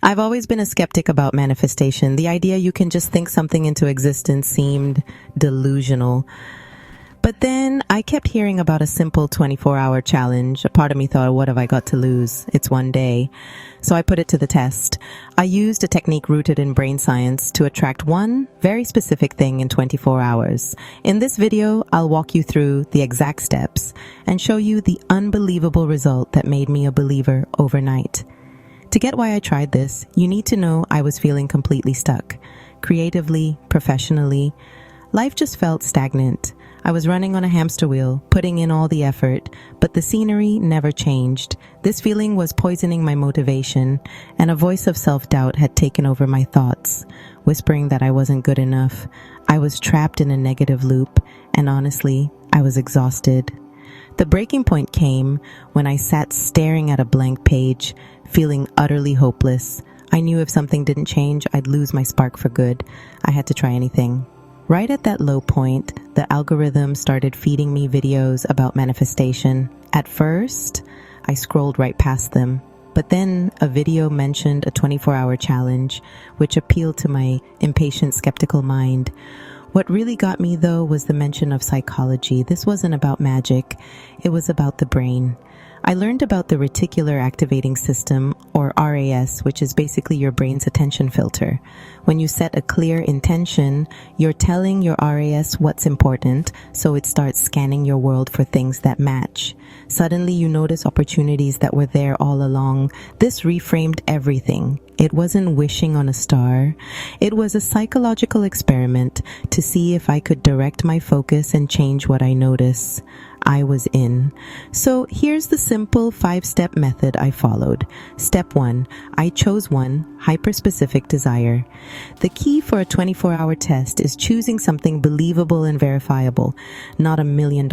I've always been a skeptic about manifestation. The idea you can just think something into existence seemed delusional. But then I kept hearing about a simple 24-hour challenge. A part of me thought, what have I got to lose? It's one day. So I put it to the test. I used a technique rooted in brain science to attract one very specific thing in 24 hours. In this video, I'll walk you through the exact steps and show you the unbelievable result that made me a believer overnight. To get why I tried this, you need to know I was feeling completely stuck. Creatively, professionally, life just felt stagnant. I was running on a hamster wheel, putting in all the effort, but the scenery never changed. This feeling was poisoning my motivation, and a voice of self-doubt had taken over my thoughts, whispering that I wasn't good enough. I was trapped in a negative loop, and honestly, I was exhausted. The breaking point came when I sat staring at a blank page, feeling utterly hopeless. I knew if something didn't change, I'd lose my spark for good. I had to try anything. Right at that low point, the algorithm started feeding me videos about manifestation. At first, I scrolled right past them. But then a video mentioned a 24-hour challenge, which appealed to my impatient, skeptical mind. What really got me, though, was the mention of psychology. This wasn't about magic. It was about the brain. I learned about the Reticular Activating System, or RAS, which is basically your brain's attention filter. When you set a clear intention, you're telling your RAS what's important, so it starts scanning your world for things that match. Suddenly, you notice opportunities that were there all along. This reframed everything. It wasn't wishing on a star. It was a psychological experiment to see if I could direct my focus and change what I notice. I was in. So here's the simple 5-step method I followed. Step 1, I chose one hyper-specific desire. The key for a 24-hour test is choosing something believable and verifiable, not $1 million.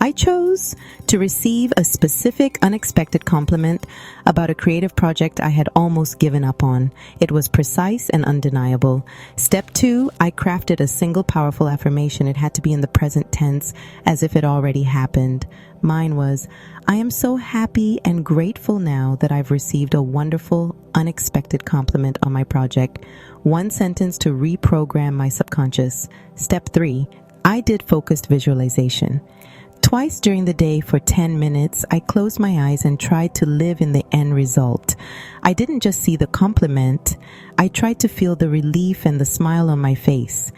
I chose to receive a specific, unexpected compliment about a creative project I had almost given up on. It was precise and undeniable. Step 2, I crafted a single powerful affirmation. It had to be in the present tense, as if it already happened. Mine was, I am so happy and grateful now that I've received a wonderful, unexpected compliment on my project. One sentence to reprogram my subconscious. Step 3, I did focused visualization. Twice during the day for 10 minutes, I closed my eyes and tried to live in the end result. I didn't just see the compliment, I tried to feel the relief and the smile on my face.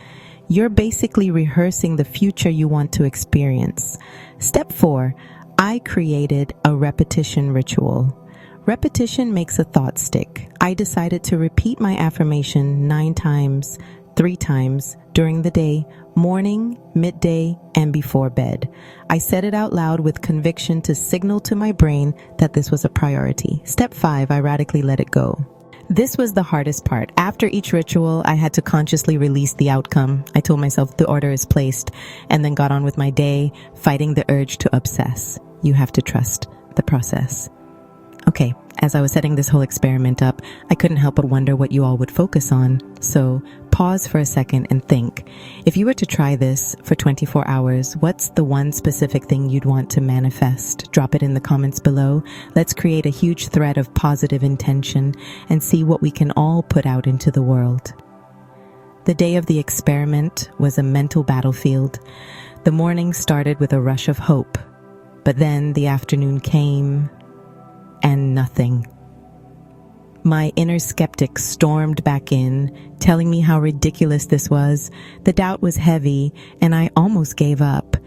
You're basically rehearsing the future you want to experience. Step 4, I created a repetition ritual. Repetition makes a thought stick. I decided to repeat my affirmation 9 times, 3 times during the day, morning, midday, and before bed. I said it out loud with conviction to signal to my brain that this was a priority. Step 5, I radically let it go. This was the hardest part. After each ritual, I had to consciously release the outcome. I told myself the order is placed, and then got on with my day, fighting the urge to obsess. You have to trust the process. Okay, as I was setting this whole experiment up, I couldn't help but wonder what you all would focus on. So pause for a second and think. If you were to try this for 24 hours, what's the one specific thing you'd want to manifest? Drop it in the comments below. Let's create a huge thread of positive intention and see what we can all put out into the world. The day of the experiment was a mental battlefield. The morning started with a rush of hope, but then the afternoon came and nothing. My inner skeptic stormed back in, telling me how ridiculous this was. The doubt was heavy, and I almost gave up.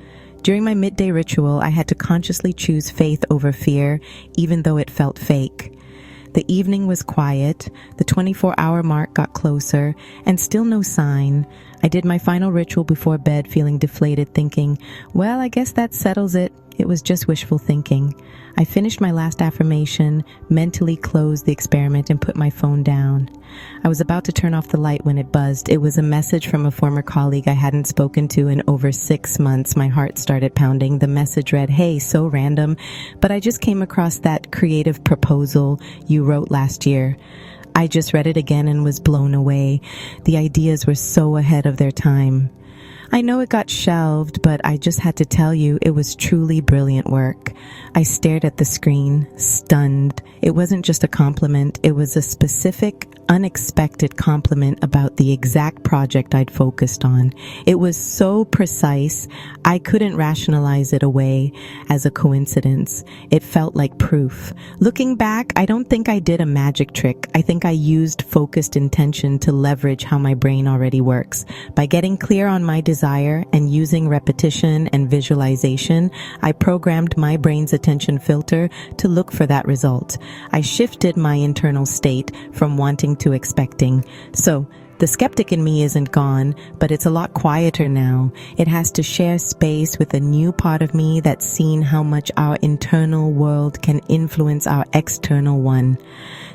During my midday ritual, I had to consciously choose faith over fear, even though it felt fake. The evening was quiet, the 24-hour mark got closer, and still no sign. I did my final ritual before bed, feeling deflated, thinking, well, I guess that settles it. It was just wishful thinking. I finished my last affirmation, mentally closed the experiment, and put my phone down. I was about to turn off the light when it buzzed. It was a message from a former colleague I hadn't spoken to in over 6 months. My heart started pounding. The message read, hey, so random, but I just came across that creative proposal you wrote last year. I just read it again and was blown away. The ideas were so ahead of their time. I know it got shelved, but I just had to tell you it was truly brilliant work. I stared at the screen, stunned. It wasn't just a compliment, it was a specific, unexpected compliment about the exact project I'd focused on. It was so precise, I couldn't rationalize it away as a coincidence. It felt like proof. Looking back, I don't think I did a magic trick. I think I used focused intention to leverage how my brain already works. By getting clear on my desire and using repetition and visualization, I programmed my brain's attention filter to look for that result. I shifted my internal state from wanting to expecting. So, the skeptic in me isn't gone, but it's a lot quieter now. It has to share space with a new part of me that's seen how much our internal world can influence our external one.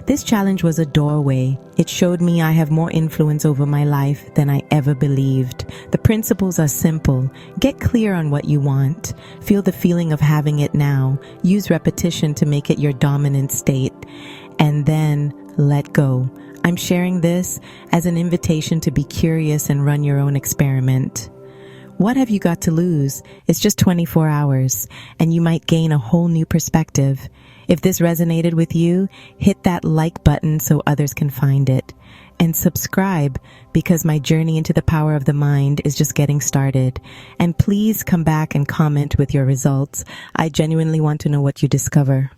This challenge was a doorway. It showed me I have more influence over my life than I ever believed. The principles are simple. Get clear on what you want. Feel the feeling of having it now. Use repetition to make it your dominant state. And then let go. I'm sharing this as an invitation to be curious and run your own experiment. What have you got to lose? It's just 24 hours, and you might gain a whole new perspective. If this resonated with you, hit that like button so others can find it. And subscribe, because my journey into the power of the mind is just getting started. And please come back and comment with your results. I genuinely want to know what you discover.